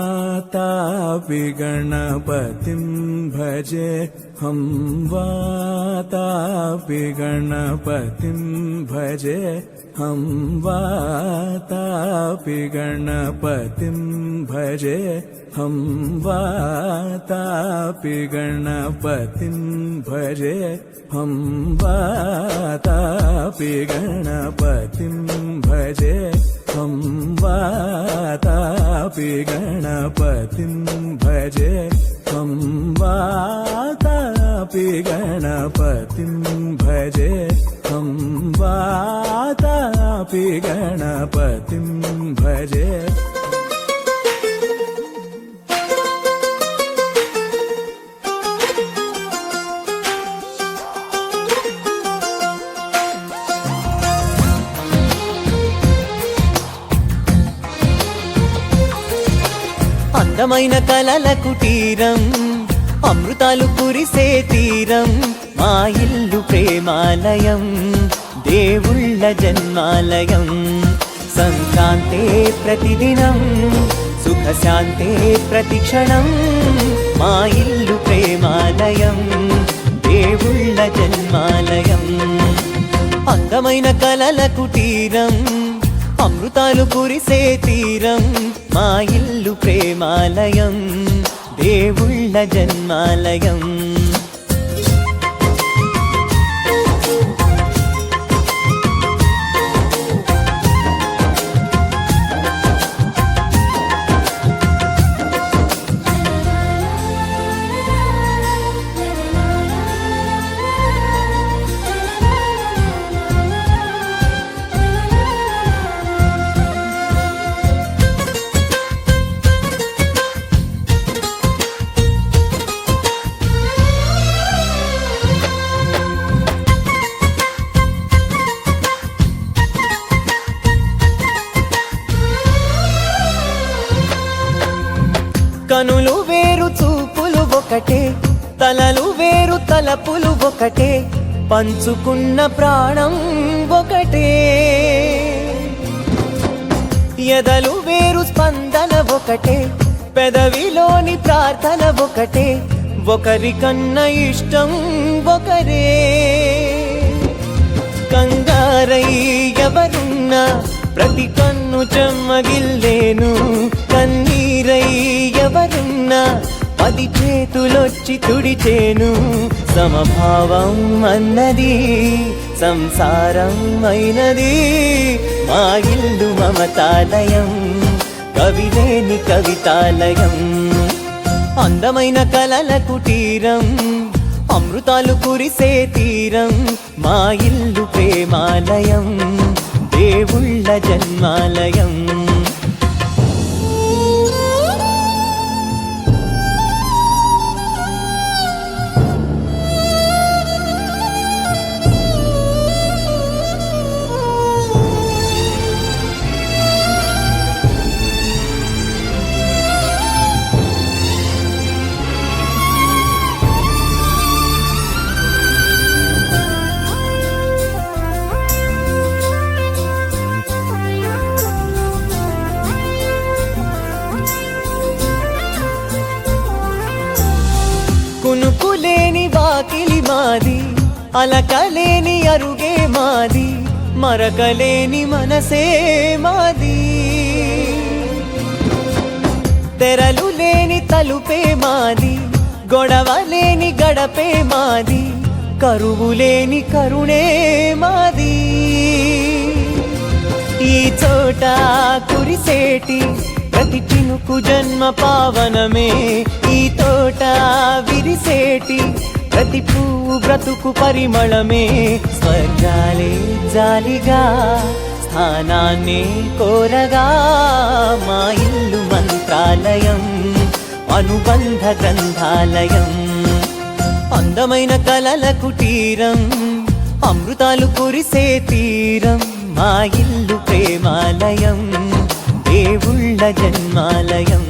वातापि गणपतिं भजे हम वातापि गणपतिं भजे हम वातापि गणपतिं भजे हम वातापि गणपतिं भजे हम वातापि गणपतिं भजे हम वातापि गणपतिं भजे हम वातापि गणपतिं भजे हम वातापि गणपतिं भजे। అందమైన కలల కుటీరం అమృతాలు కురిసే తీరం మా ఇల్లు ప్రేమాలయం దేవుళ్ళ జన్మాలయం సంక్రాంతే ప్రతిదినం సుఖశాంతే ప్రతిక్షణం మా ఇల్లు ప్రేమాలయం దేవుళ్ళ జన్మాలయం అందమైన కలల కుటీరం అమృతాలు కురిసే తీరం మా ఇల్లు ప్రేమాలయం దేవుళ్ళ జన్మాలయం కనులు వేరు చూపులు ఒకటే తలలు వేరు తలపులు ఒకటే పంచుకున్న ప్రాణం ఒకటే ఎదలు వేరు స్పందన ఒకటే పెదవిలోని ప్రార్థన ఒకటే ఒకరికన్నా ఇష్టం ఒకరే కంగారై ఎవరున్నా ప్రతి కన్ను చెమ్మగిల్లేను కన్నీరై ఎవరున్నా 10 చేతులొచ్చి తుడిచేను సమభావం అన్నది సంసారం అయినది మా ఇల్లు మమతాలయం కవిలేని కవితాలయం అందమైన కలల కుటీరం అమృతాలు కురిసే తీరం మా ఇల్లు ప్రేమాలయం దేవుళ్ళ జన్మాలయం కునుకులేని వాకిలి మాది అలకలేని అరుగే మాది మరకలేని మనసే మాది తెరలు లేని తలుపే మాది గొడవలేని గడపే మాది కరువులేని కరుణే మాది ఈ చోట కురిసేటి ప్రతి చినుకు జన్మ పావనమే ఈ తోట విరిసేటి ప్రతి పువ్వు బ్రతుకు పరిమళమే స్వర్గాలే జాలిగా స్థానాన్ని కోరగా మా ఇల్లు మంత్రాలయం అనుబంధ గ్రంథాలయం అందమైన కలల కుటీరం అమృతాలు కురిసే తీరం మా ఇల్లు ప్రేమాలయం దేవుళ్ళ జన్మాలయం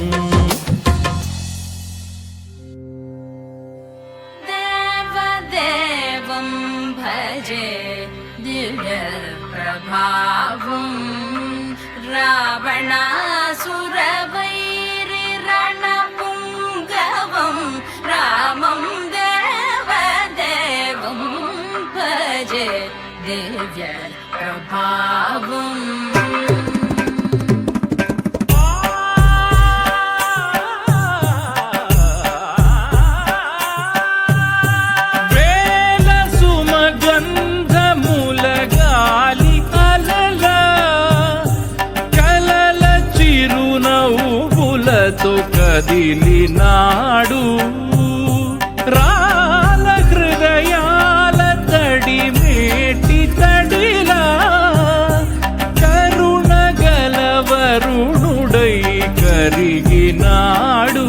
దివ్య ప్రభావం వేల సుమగంధముల గాలి అలల కలల చిరునవ్వులతో కదిలినాడు రాల హృదయాల తడి మేటి తడిలా కరుణ గలవరుణుడై కరిగినాడు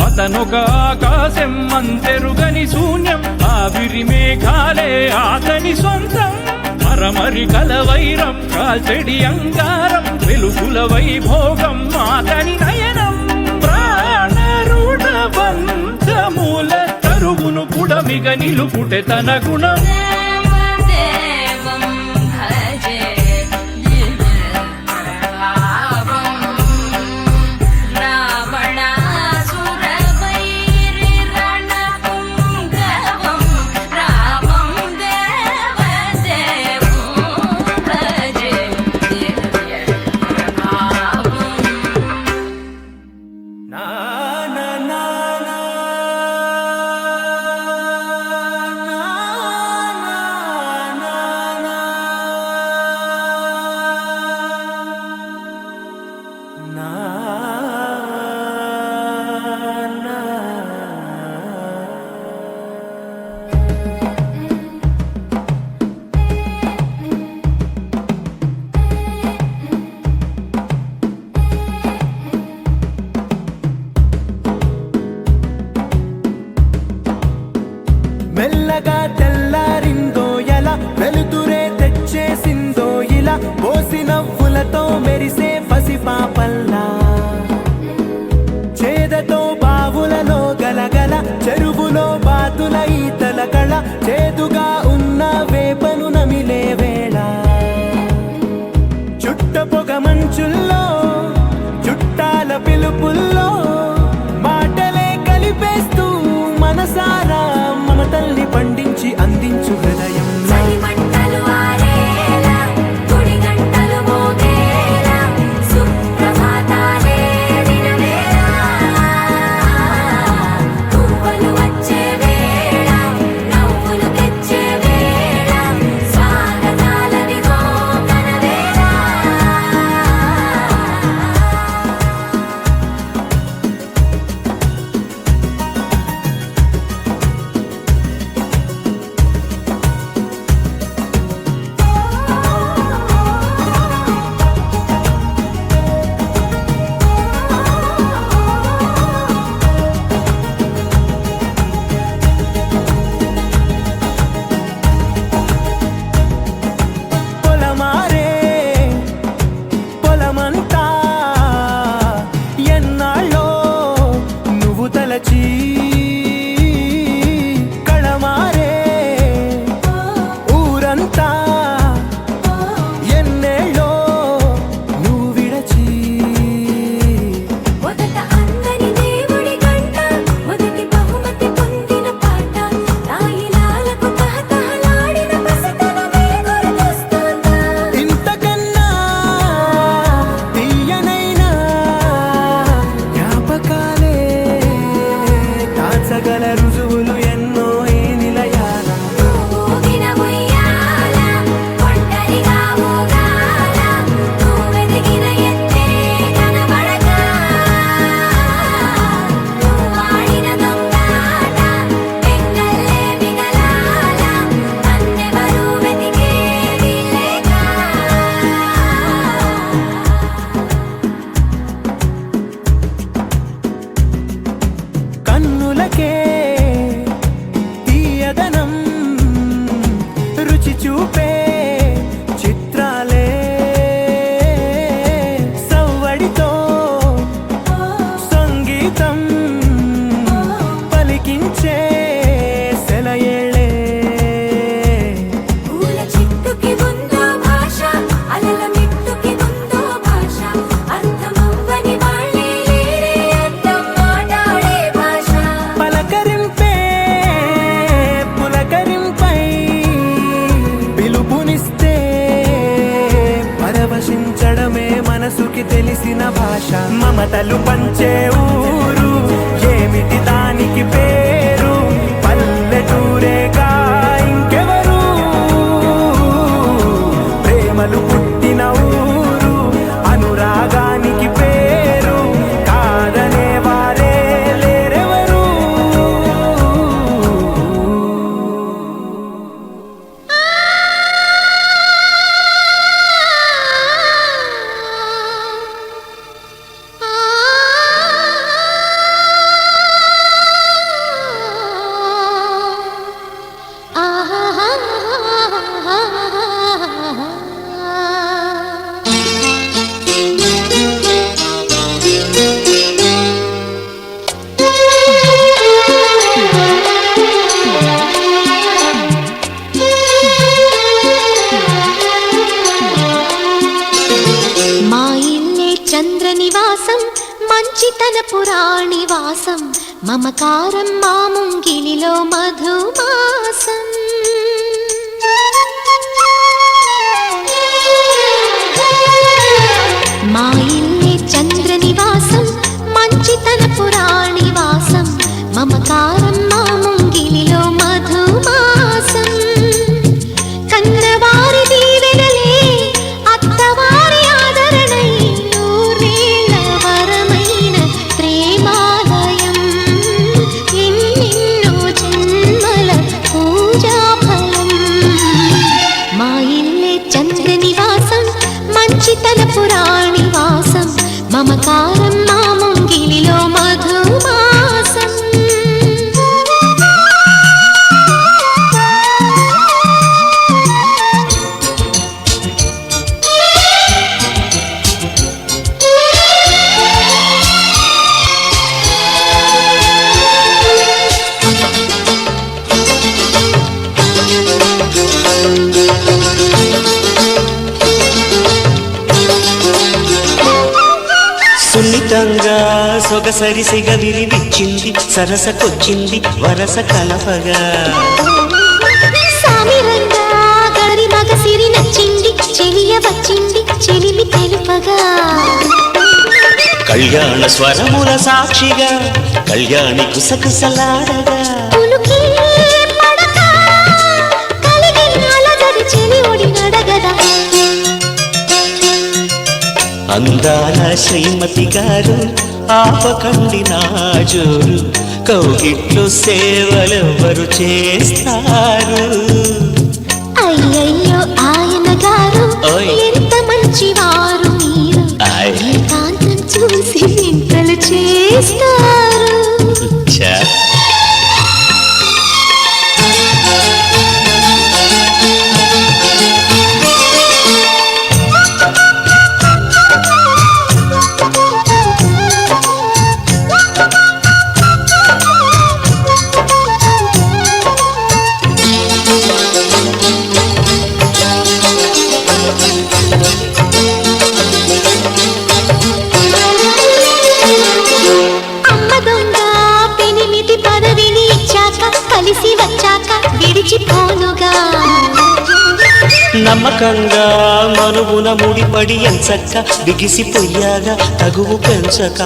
అతనొక ఆకాశం అంతెరుగని శూన్యం ఆవిరి మేఘాలే అతని సొంతం మరమరి కలవైరం కాల్చెడి అంగారం వెలుగుల వైభోగం అతని నయనం ప్రాణరుణ బంధముల తరుగును పుడమిగ నిలుపుటె తన గుణం దేవదేవం భజే దివ్య ప్రభావం రావణాసురవైరి రణపుంగవం రామం దేవదేవం భజే దివ్య ప్రభావం నా నా నా నా మెల్లగా తెల్లారిందో ఎలా వెలుతురే తెచ్చేసిందో ఇలా పోసి నవ్వులతో మెరిసే పసిపాపల్లా తెలిసిన భాష మమతలు పంచే ఊరు ఏమిటి దానికి పేరు పల్లెటూరేగా ఇంకెవరు ప్రేమలు పుట్టిన ఊరు అనురాగానికి పేరు కాదనే వారే లేరెవరు మా ఇల్లే చంద్ర నివాసం మంచితన పురాణివాసం మమకారం మా ముంగిలిలో మధుమాసం మా ఇల్లే చంద్ర నివాసం మంచితన పురాణివాసం మమకారం మా ముంగిలిలో మధుమాసం కన్నవారి దీవెనలే అత్తవారి ఆదరణై నూరేళ్ల వరమైన ప్రేమాలయం ఎన్నెన్నో జన్మల పూజాఫలం మా ఇల్లే చంద్ర నివాసం మంచితన పురాణివాసం మమకారం మా ముంగిలిలో మధుమాసం సున్నితంగా సొగసరిసిగ విరివిచ్చింది సరసకొచ్చింది వరస కలపగా సామిరంగా గడరి మగ సిరి నచ్చింది చెలియ వచ్చింది చెలిమి తెలుపగా కళ్యాణ స్వరముల సాక్షిగా కళ్యాణి కుసకుసలాడగా పులుకి పడక కలిగిన అలజడి చెలి ఒడి నడగదా అందాల శ్రీమతి గారు ఆపకండి నా జోరు కౌగిట్లు సేవలెవ్వరు చేస్తారు అయ్యయ్యో ఆయన గారు ఓయ్. ఎంత మంచివారు మీరు ఆయ్. ఏకాంతం చూసి వింతలు చేస్తారు ఛా. అమ్మ దొంగ పెనిమిటి పదవిని ఇచ్చాక కలిసి వచ్చాక విడిచిపోనుగా నమ్మకంగా మనువున ముడిపడి ఎంచక్క బిగిసిపోయాగా తగువు పెంచక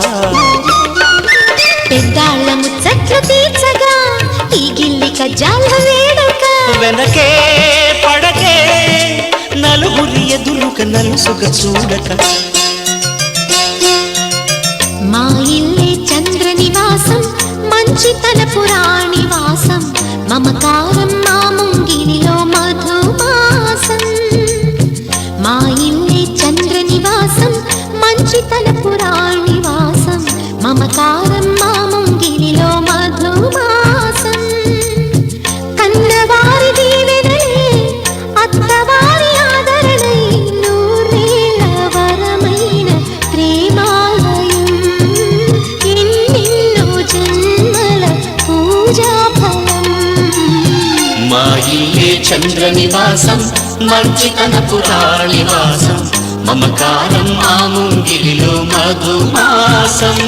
పెద్దాళ్ళ ముచ్చట్లు తీర్చగా ఈ గిల్లి కజ్జాల వేడుక వెనకే పడకే నలుగురి ఎదురుక నలుసుక చూడక మా ఇల్లే చంద్ర నివాసం మంచితన పురాణివాసం మమకారం మా ముంగిలిలో మధుమాసం మా ఇల్లే చంద్ర నివాసం మంచితన పురాణివాసం మమకారం మా ముంగిలిలో మధుమాసం కన్నవారి దీవెనలే అత్తవారి ఆదరణై నూరేళ్ల వరమైన ప్రేమాలయం ఎన్నెన్నో జన్మల పూజాఫలం మా ఇల్లే చంద్ర నివాసం మంచితన పురాణివాసం మమకారం మా ముంగిలిలో మధుమాసం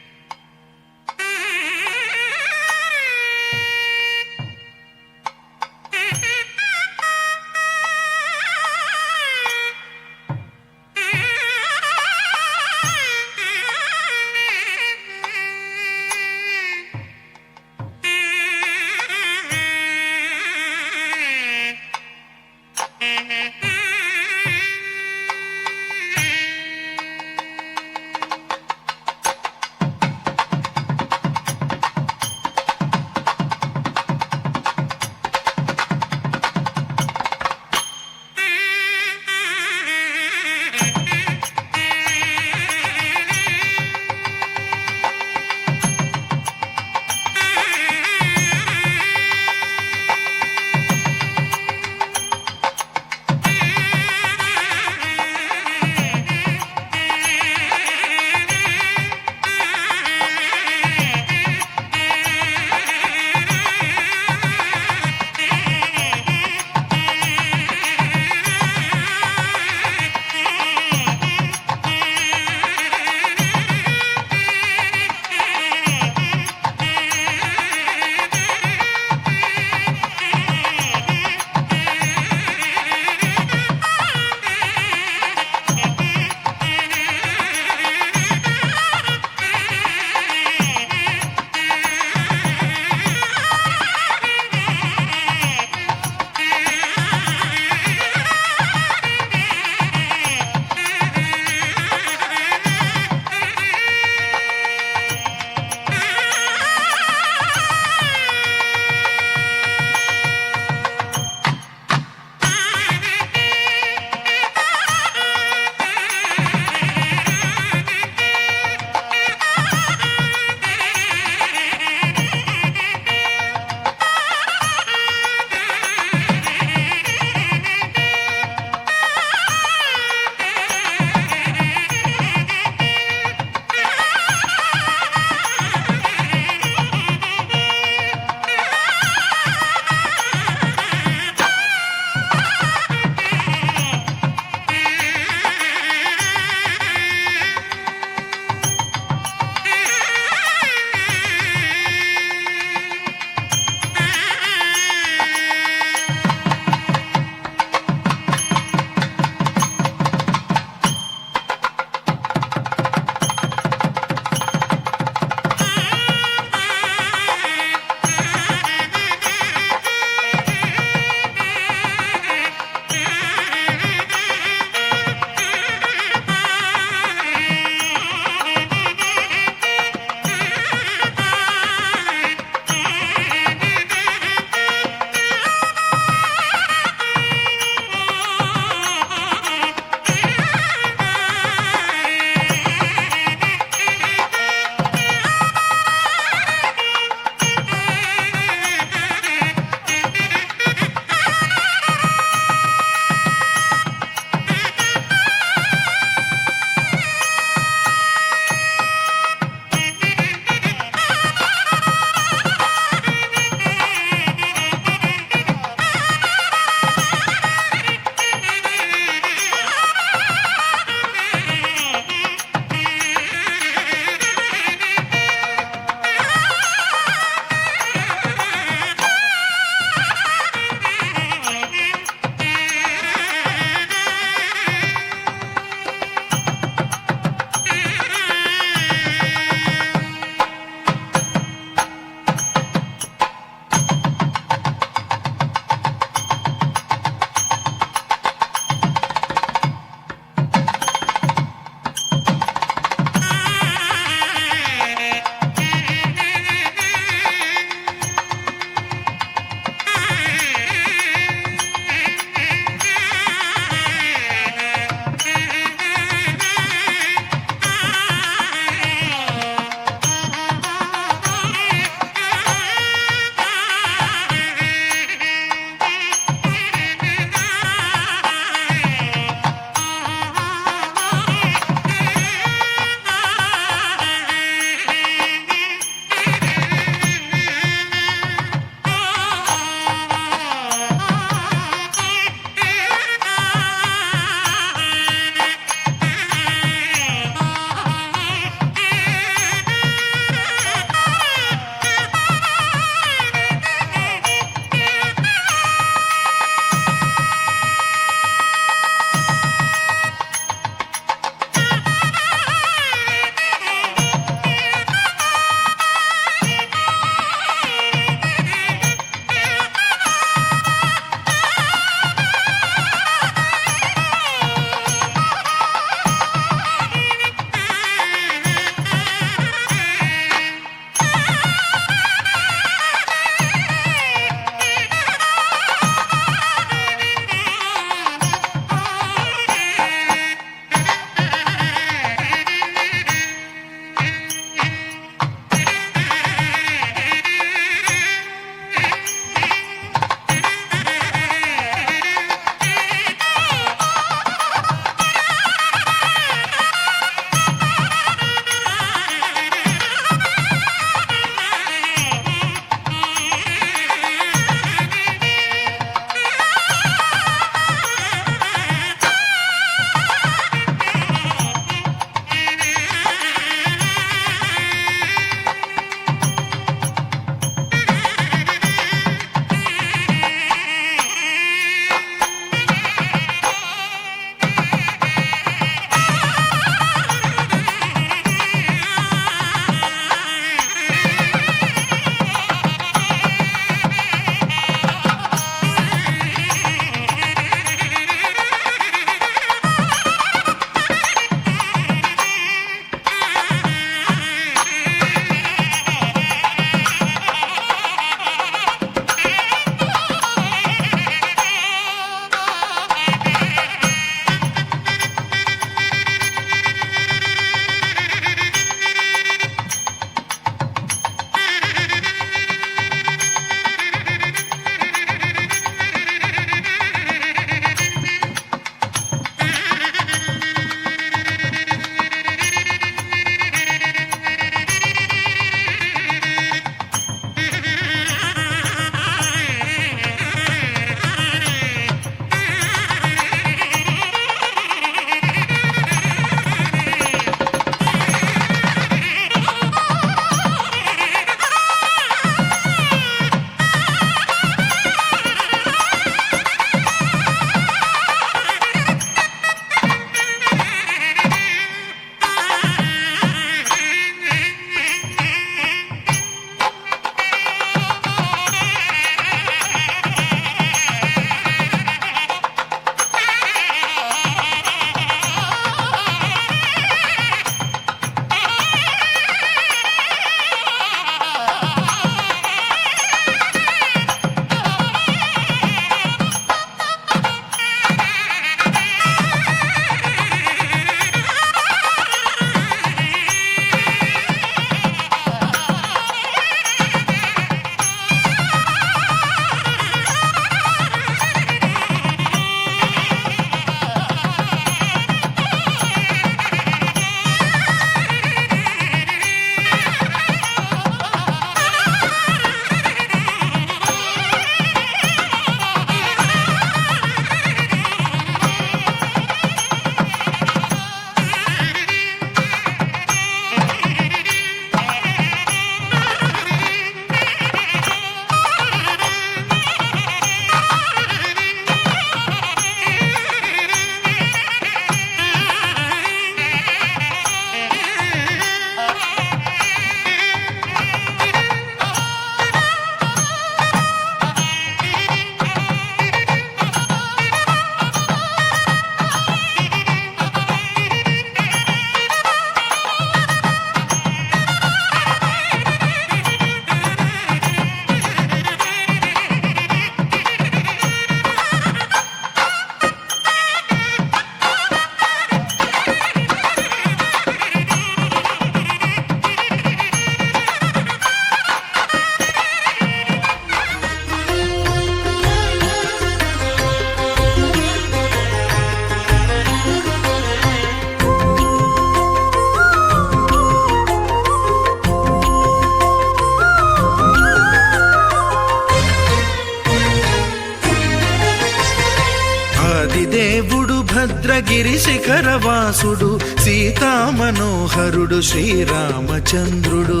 భద్రగిరి శిఖరవాసుడు సీతామనోహరుడు శ్రీరామచంద్రుడు.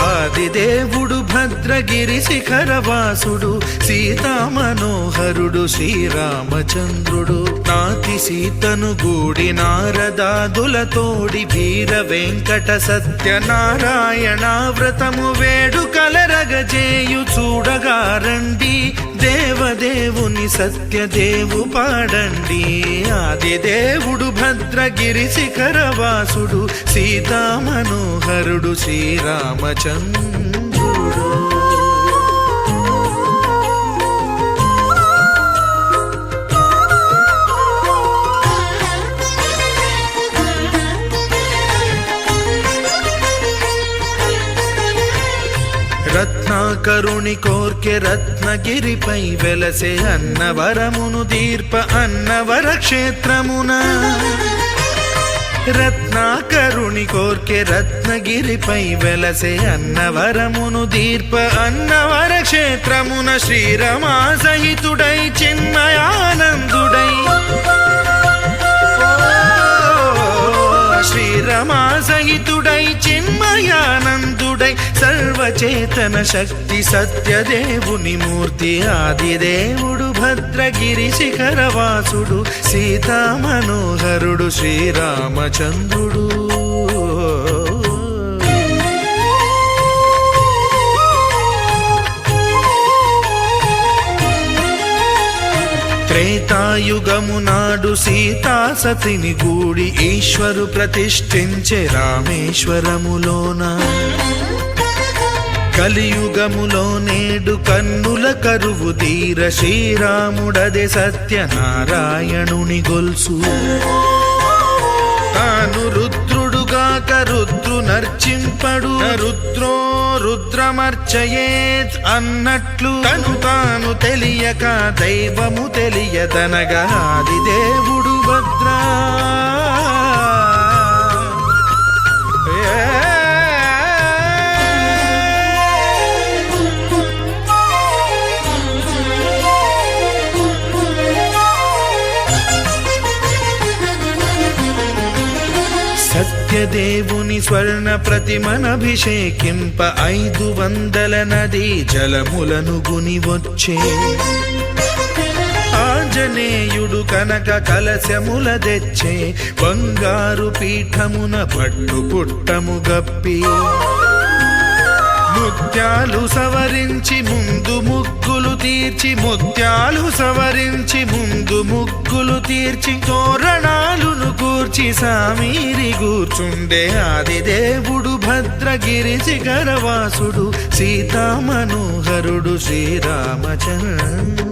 ఆదిదేవుడు భద్రగిరి శిఖరవాసుడు సీతామనోహరుడు శ్రీరామచంద్రుడు. నాతి సీతను గూడి నారదాదులతోడి వీర వెంకట సత్యనారాయణ వ్రతము వేడుకలరగజేయు చూడగా రండి, దేవదేవుని సత్యదేవు పాడండి. ఆదిదేవుడు భద్రగిరి శిఖరవాసుడు సీతామనోహరుడు శ్రీరామచంద్రుడు. రత్నాకరుని కోర్కె రత్నగిరిపై వెలసే అన్నవరమును దీర్ప అన్నవర క్షేత్రమున. రత్నాకరుని కోర్కె రత్నగిరిపై వెలసే అన్నవరమును దీర్ప అన్నవర క్షేత్రమున. శ్రీరమా సహితుడై చిన్మయానందుడై శ్రీరమా సహితుడై చిన్మయానందుడై సర్వచేతన శక్తి సత్యదేవుని మూర్తి. ఆదిదేవుడు భద్రగిరి శిఖరవాసుడు సీతామనోహరుడు శ్రీరామచంద్రుడు. త్రేతాయుగము నాడు సీతా సతిని గూడి ఈశ్వరు ప్రతిష్ఠించే రామేశ్వరములోన. కలియుగములో నేడు కన్నుల కరువు తీర శ్రీరాముడదే సత్యనారాయణుని గొల్సు. తాను రుద్రుడుగాక రుద్రు నర్చింపడు, రుద్రో రుద్రమర్చయేత్ అన్నట్లు తను తాను తెలియక దైవము తెలియదనగా ఆదిదేవుడు భద్రా. సత్యదేవుని స్వర్ణ ప్రతిమనభిషేకింప 500 నదీ జలములను గుని వచ్చే. ఆంజనేయుడు కనక కలశముల తెచ్చే, బంగారు పీఠమున పట్టు పుట్టము గప్పి. ముత్యాలు సవరించి ముందు ముగ్గులు తీర్చి, ముత్యాలు సవరించి ముందు ముగ్గులు తీర్చి, తోరణాలును కూర్చి సామీరి కూర్చుండే. ఆదిదేవుడు భద్రగిరి శిఖరవాసుడు సీతామనోహరుడు శ్రీరామచంద్రుడు.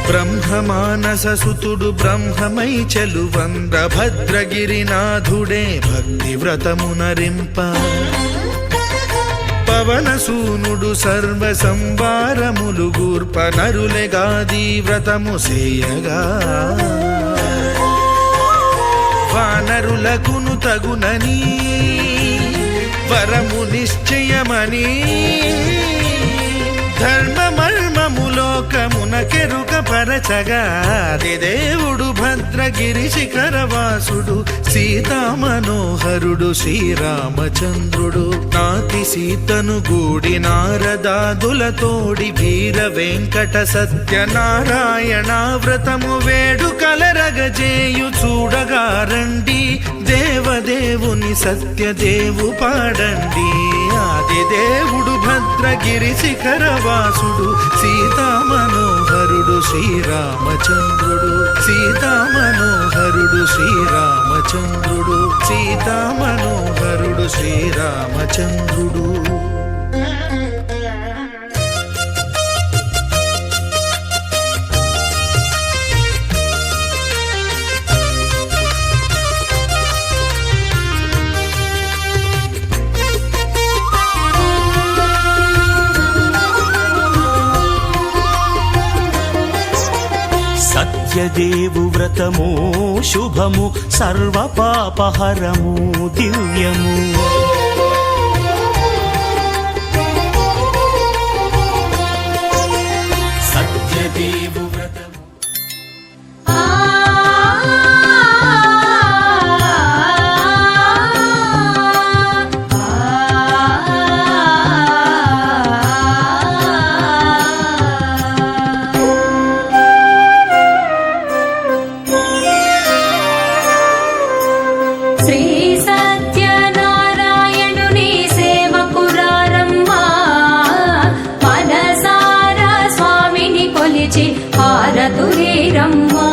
బ్రహ్మమానస సుతుడు బ్రహ్మమై చెలువంద్ర భద్రగిరినాథుడే భక్తి వ్రతమునరింప. పవనసూనుడు సర్వ సంవారములు గూర్ప, నరులెగాది వ్రతము సేయగా. వానరులకును తగునని వరము నిశ్చయమని, ధర్మ మర్మములోకమున కెరుక పరచగా. ఆదిదేవుడు భద్రగిరి శిఖరవాసుడు సీతామనోహరుడు శ్రీరామచంద్రుడు. నాతి సీతను గూడి నారదాదులతోడి వీర వెంకట సత్యనారాయణ వ్రతము వేడుకలరగజేయు చూడగా రండి, దేవదేవుని సత్యదేవు పాడండి. ఆదిదేవుడు భద్రగిరి శిఖరవాసుడు సీతామనోహరుడు శ్రీరామచంద్రుడు. సీతామనోహరుడు శ్రీరామచంద్రుడు. సీతామనోహరుడు శ్రీరామచంద్రుడు. సత్యదేవు వ్రతము శుభము సర్వ పాపహరము దివ్యము సత్యదేవు వ్రతము శ్రీ సత్యనారాయణుని సేవకురారమ్మా మనసారా స్వామిని కొలిచి హారతులీరమ్మా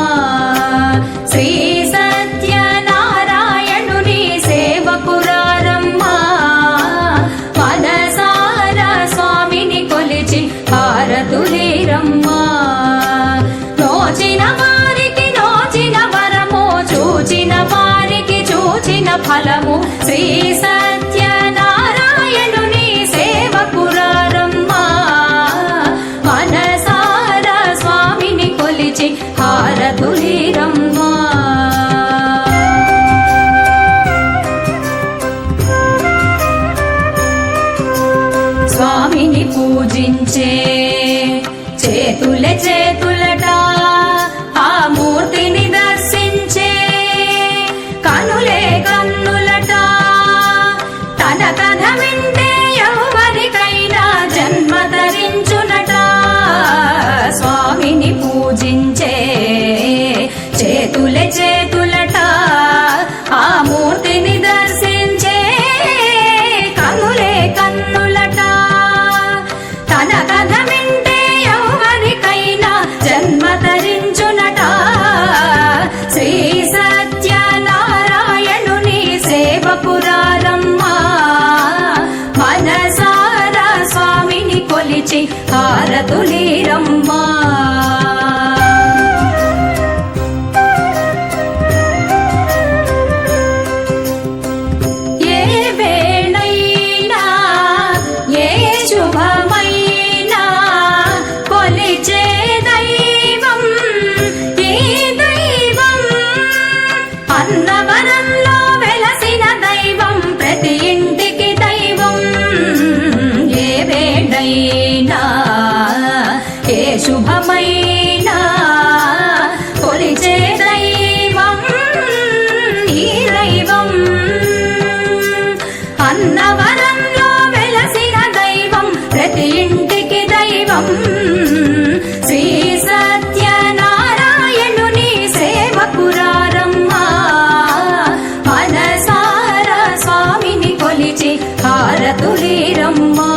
శ్రీ సత్యనారాయణుని సేవకురారమ్మా మనసారా స్వామిని కొలిచి హారతులీరమ్మా నోచిన వారికి నోచిన వరము చూచిన వారికి చూచిన ఫలము శ్రీ సత్యనారాయణుని సేవకురారమ్మా మనసారా స్వామిని కొలిచి హారతులీరమ్మా స్వామిని పూజించే చేతులే చేతులట ఆ మూర్తిని దర్శించే కనులే కన్నులట తన కథ వింటే ఎవరికైనా జన్మ ధరించునట స్వామిని పూజించే చేతులే చేతులట ఆ మూర్తిని దర్శించే కనులే కన్నులట తన కథ వింటే ఎవరికైనా జన్మ ధరించునట శ్రీ సత్యనారాయణుని సేవకురారమ్మా మనసారా స్వామిని కొలిచి హారతులీరమ్మా ఏ వేళైనా ఏ శుభమైనా కొలిచే దైవం ఈ దైవం అన్నవరంలో వెలసిన దైవం ప్రతి ఇంటికి దైవం ఏ వేళైనా ఏ శుభమైనా కొలిచే దైవం ఈ దైవం అన్నవరంలో వెలసిన దైవం ప్రతి ఇంటికి దైవం శ్రీ సత్యనారాయణుని సేవకురారమ్మా మనసారా స్వామిని కొలిచి హారతులీరమ్మా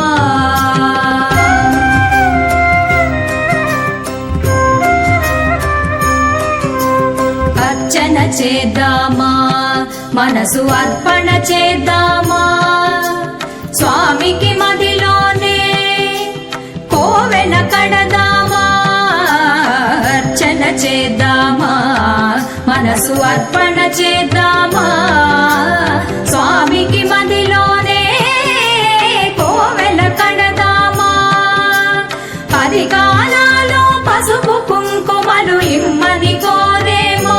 అర్చన చేద్దామా మనసు అర్పణ చేద్దామా స్వామికి మదిలోనే కోవెల కడదామా అర్చన చేద్దామా మనసు అర్పణ చేద్దామా స్వామికి మదిలోనే కోవెల కడదామా 10 కాలాలు పసుపు కుంకుమలు ఇమ్మని కోరేమా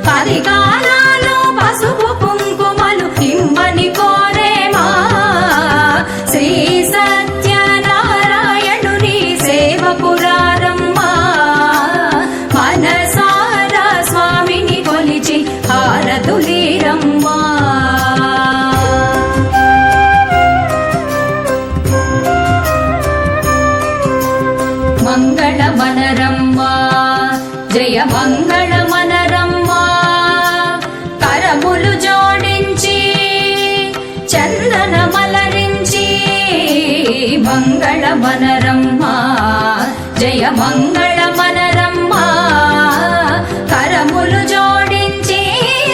10 కాలాలు పసుపు కుంకుమలు ఇమ్మని కోరేమా శ్రీ సత్యనారాయణుని సేవకురారమ్మా మనసారా స్వామిని కొలిచి హారతులీరమ్మా మంగళమనరమ్మా జయ మంగళమనరమ్మా కరములు జోడించి చందన మలరించి మంగళమనరమ్మా జయ మంగళమనరమ్మా కరములు జోడించి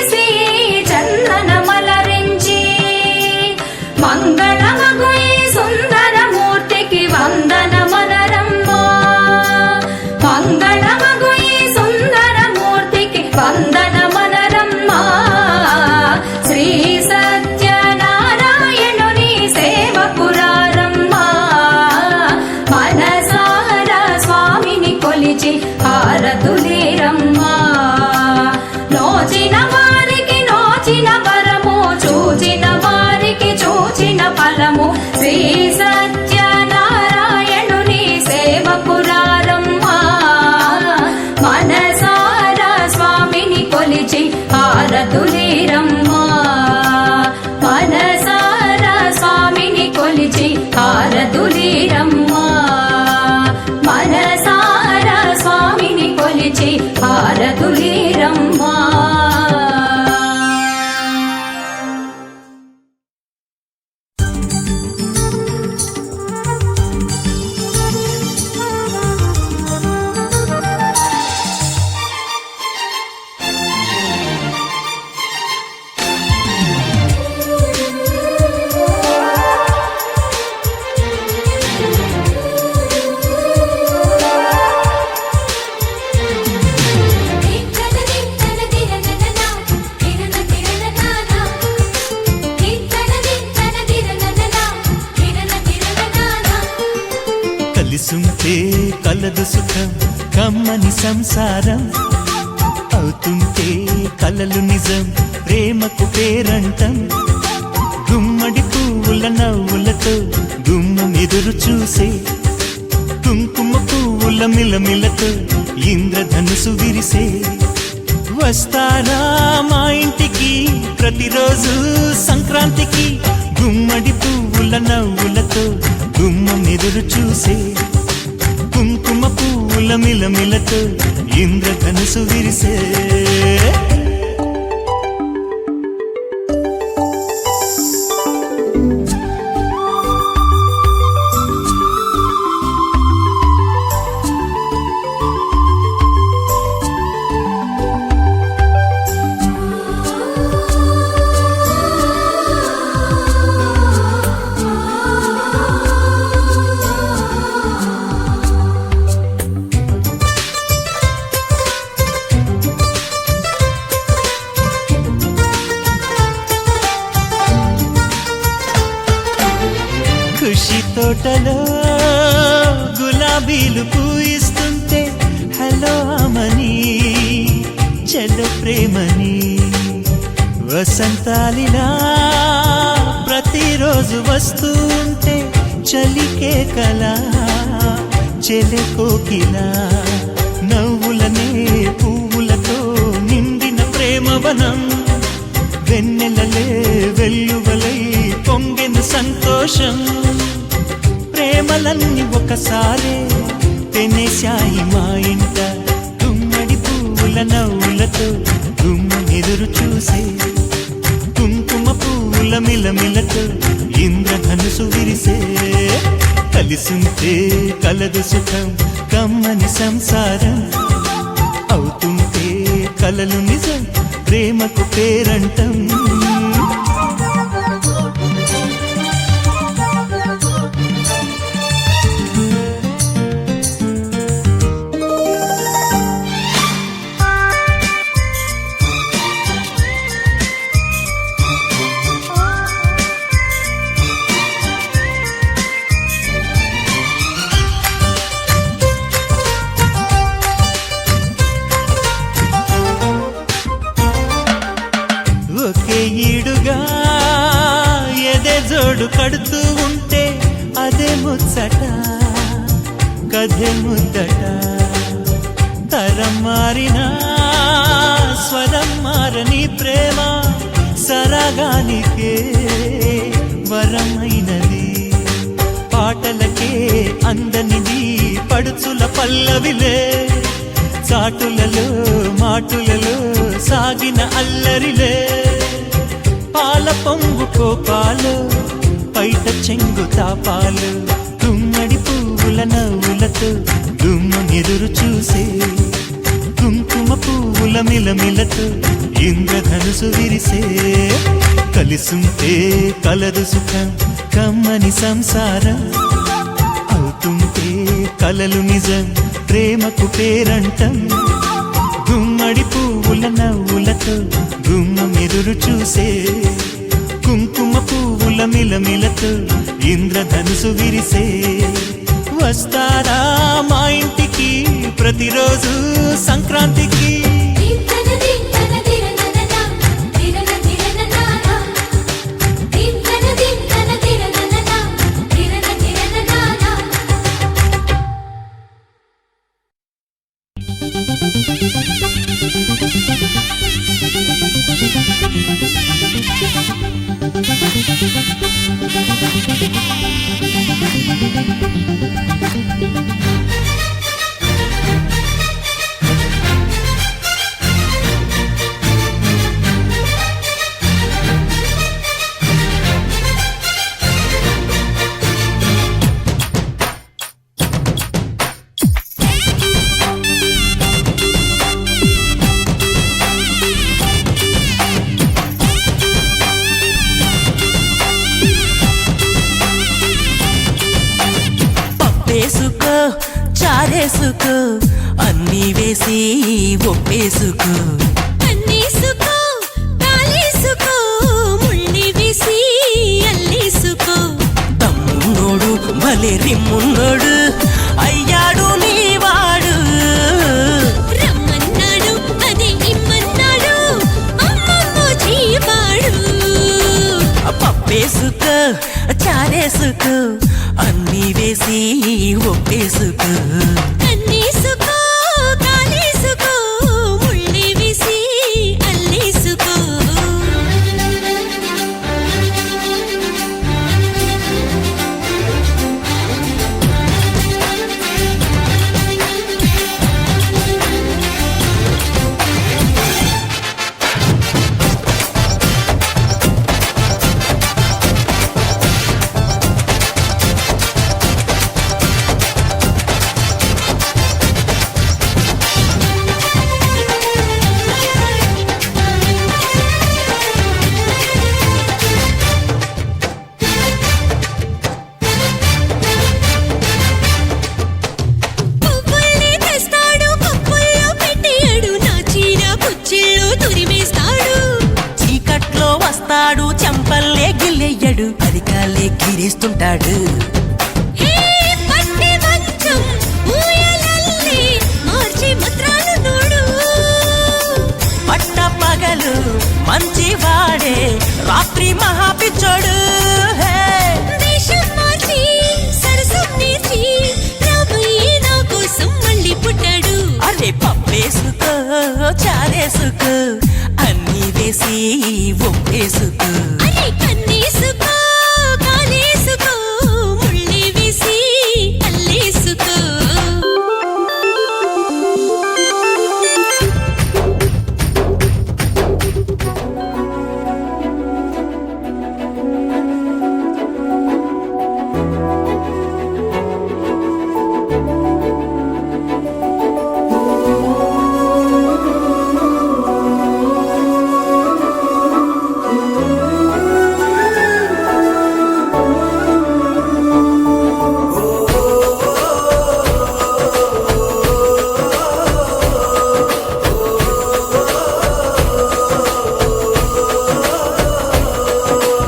శ్రీ చందన మలరించి మంగళమగు ఈ సుందరమూర్తికి వందనమనరమ్మా మంగళమగు ఈ సుందరమూర్తికి వందనమనరమ్మా శ్రీ సత్యనారాయణుని సేవకురారమ్మా మనసారా స్వామిని కొలి కొలిచి హారతులేరమ్మా నోచిన వారికి నోచిన వరము చూచిన వారికి చూచిన ఫలము శ్రీ సత్యనారాయణుని సేవకురారమ్మా మనసారా స్వామిని కొలిచి హారతులేరమ్మా మనసారా స్వామిని కొలిచి హారతులేరమ్మా మనసారా స్వామిని కొలిచి హారతులేరమ్మా కలిసుంటే కలదు సుఖం కమ్మని సంసారం అవుతుంటే కలలు నిజం ప్రేమకు పేరంటం గుమ్మడి పువ్వుల నవ్వులతో గుమ్మం ఎదురు చూసే కుంకుమ పువ్వుల మిలమిలతో ఇంద్రధనుసు విరిసే వస్తారా మా ఇంటికి ప్రతిరోజు సంక్రాంతికి గుమ్మడి పువ్వుల నవ్వులతో గుమ్మం ఎదురు చూసే కుంకుమ పువ్వుల మిలమిలతో ఇంద్రధనుసు విరిసే ఖుషి తోటలో గులాబీలు పూయిస్తుంటే హలో అమని చెల్లో ప్రేమని వసంతాలిలా ప్రతిరోజు వస్తూ ఉంటే చలికే కలా చెలె కోకిలా నవ్వులనే పువ్వులతో నిండిన ప్రేమవనం వెన్నెలలే వెల్లువలై పొంగెన సంతోషం ప్రేమలన్నీ ఒకసారే తెనేశాయి మా ఇంట గుమ్మడి పువ్వుల నవ్వులతో గుమ్మం ఎదురు చూసే కుంకుమ పువ్వుల మిలమిలతో ఇంద్రధనుసు విరిసే కలిసుంటే కలదు సుఖం కమ్మని సంసారం అవుతుంటే కలలు నిజం ప్రేమకు పేరంటం ఈడుగా ఎదే జోడు కడుతూ ఉంటే అదే ముచ్చట కథే ముద్దట తరం మారినా స్వరం మారని ప్రేమ సరగానికే వరమైనది పాటలకే అందనిది పడుచుల పల్లవిలే చాటులలో మాటులలో సాగిన అల్లరిలే పాల పొంగు కోపాలు పైట చెంగు తాపాలు గుమ్మడి పువ్వుల నవ్వులతో గుమ్మం ఎదురు చూసే కుంకుమ పువ్వుల మిలమిలతో ఇంద్రధనుసు విరిసే కలిసుంటే కలదు సుఖం కమ్మని సంసారం అవుతుంటే కలలు నిజం ప్రేమకు పేరంటం గుమ్మడి పువ్వుల నవ్వులతో గుమ్మం ఎదురు చూసే కుంకుమ పువ్వుల మిలమిలతో ఇంద్రధనుసు విరిసే వస్తారా మా ఇంటికి ప్రతి ప్రతిరోజు సంక్రాంతికి పప్పేసుకో చారేసుకో అన్నీ వేసి ఒప్పేసుకో అన్నేసుకో కాలేసుకో ముళ్ళి వేసి అల్లేసుకో తమ్మున్నోడు భలే రిమ్మున్నోడు అయ్యాడు నీవాడు రమ్మన్నాడు అదే ఇమ్మన్నాడు అమ్మమ్మో జీవాడు పప్పేసుకో చారేసుకో అన్నీ వేసి ఒప్పేసుకో అన్నేసుకో కాలేసుకో ముళ్ళి వేసి అల్లేసుకో పువ్వుల్ని తెస్తాడు కప్పుల్లో పెట్టేయడు నా చీర కుచ్చిళ్ళు తురిమేస్తాడు చీకట్లో వస్తాడు చెంపల్లే గిల్లెయ్యడు అరికాలే గిరేస్తుంటాడు హే పట్టి మంచం ఊయలల్లి మార్చి ముద్రాలు నోడు పట్ట పగలు మంచివాడే రాత్రి మహాపిచ్చోడు హే వేషం మార్చి సరసం నేర్చి రాబోయే నా కోసం మళ్ళీ పుట్టాడు అరే పప్పేసుకో చారేసుకో అన్నీ వేసి ఒప్పేసుకో అరే కన్నేసుకో కాలేసుకో ముళ్ళి వేసి అల్లేసుకో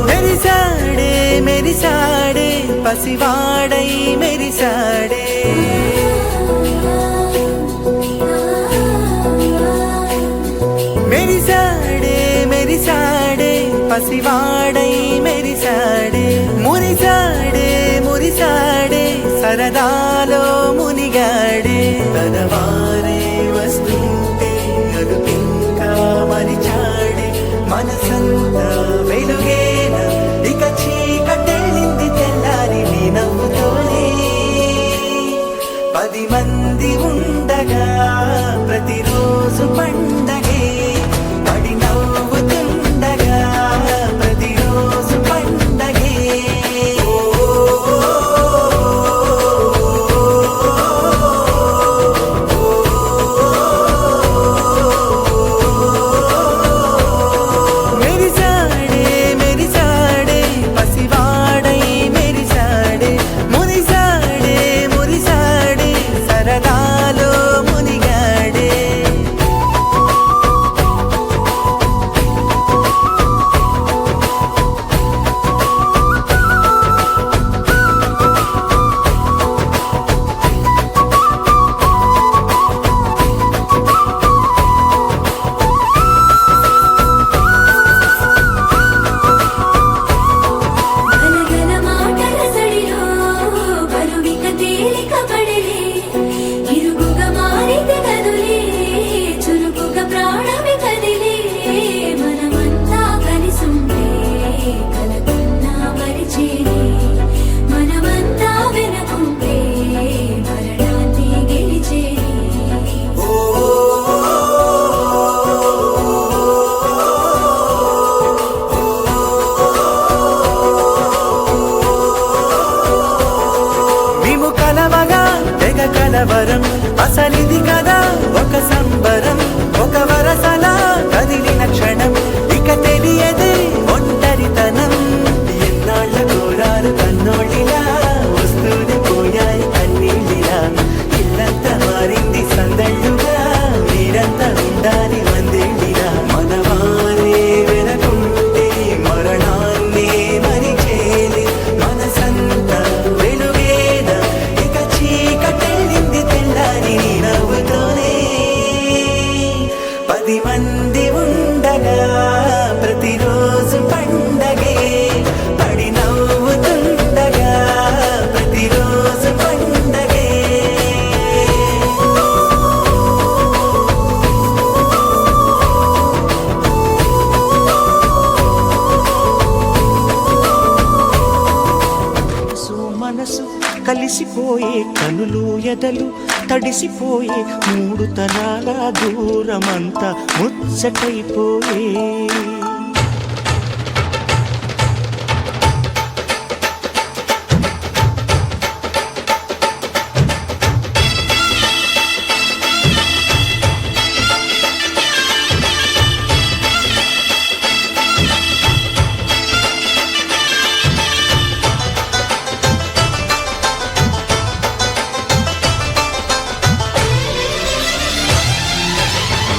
మెరిసాడే మెరిసాడే పసివాడై మెరిసాడే మెరిసాడే మెరిసాడే పసివాడై మెరిసాడే మురిసాడే మురిసాడే సరదాలో మునిగాడే తనవారే వస్తుంటే అరుపింకా మరిచాడే మనసంతా వెలుగేన ఇక చీకటెళ్ళింది తెల్లారి నీ నవ్వుతోనే 10 మంది ఉండగా ప్రతిరోజు పండగే పడి నవ్వుతుండగా ప్రతిరోజు పండగే మెరిసాడే మెరిసాడే పసివాడై మెరిసాడే మురిసాడే మురిసాడే సరదాలో మునిగాడే కనులు ఎదలు తడిసిపోయే మూడు తరాల దూరమంతా ముచ్చటైపోయే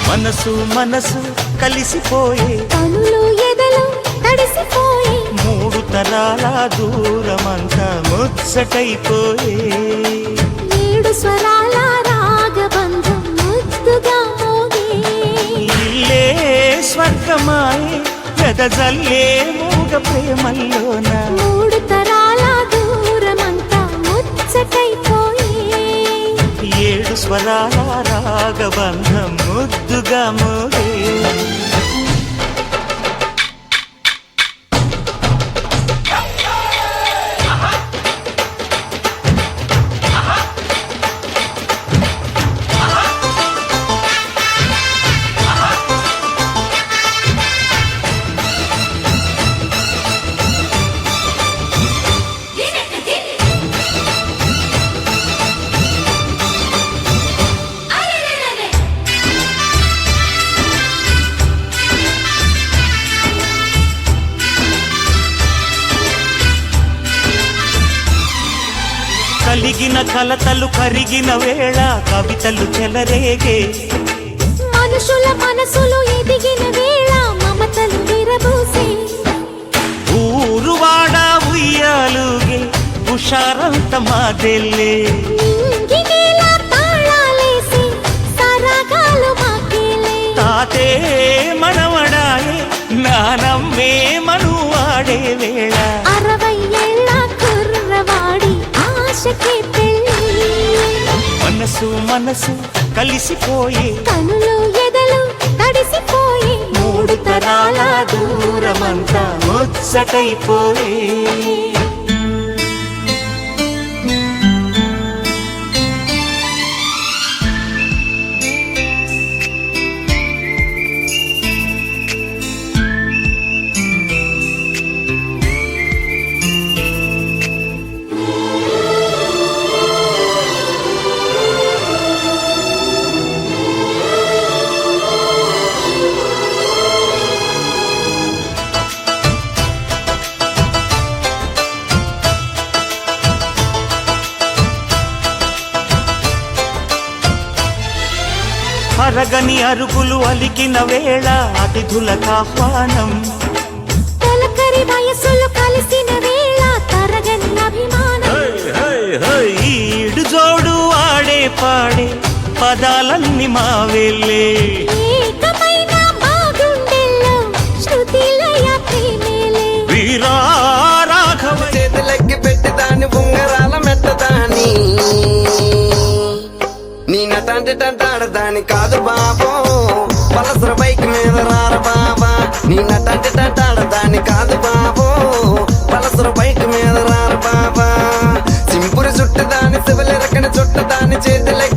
మనసు మనసు కలిసిపోయే కనులు ఎదలు తడిసిపోయి మూడు తరాల దూరమంతా ముచ్చటైపోయే ఏడు స్వరాల రాగబంధం ముద్దుగా మోగే ఇల్లే స్వర్గమాయే వెదజల్లే మూగ ప్రేమల్లోన మూడు తరాల దూరమంతా ముచ్చటైపోయి ఏడు స్వరాల రాగబంధం ముద్దుగా మోగే కలిగిన కలతలు కరిగిన వేళ కవితలు చెలరేగే మనుషుల మనసులు ఎదిగిన వేళ మమతలు విరబూసే ఊరువాడ ఉయ్యాలుగే హుషారంత మాదెల్లే నింగినేల తాళాలేసి సరాగాలు మాకేలే తాతే మనవడాయే నానమ్మే మనువాడే వేళ 60 ఏళ్ళ కుర్రవాడి ఆశకి పెళ్ళి మనసు మనసు కలిసిపోయే కనులు ఎదలు తడిసిపోయి మూడు తరాల దూరమంతా ముచ్చటైపోయే అరగని అరుగులు అలికిన వేళ అతిథులకు ఆహ్వానం తొలకరి వయసులు కలిసిన వేళ తరగని అభిమానం ఈడు జోడు ఆడే పాడే పదాలన్నీ మావేలే ఏకమైన మా గుండెల్లో శృతిలయ ప్రేమేలే వీరా రాఘవ చేతులెక్కి పెట్టి దాన్ని ఉంగరాల మెట్టదాని నీ నటంటి టంటాడదాని కాదు బాబో పలసర బైక్ మీద రార బాబా నీ నటంటి టంటాడదాని కాదు బాబో పలసర బైక్ మీద రార బాబా సింపురి చుట్టదాని శివలిరకని చుట్టదాని చేతులెక్కి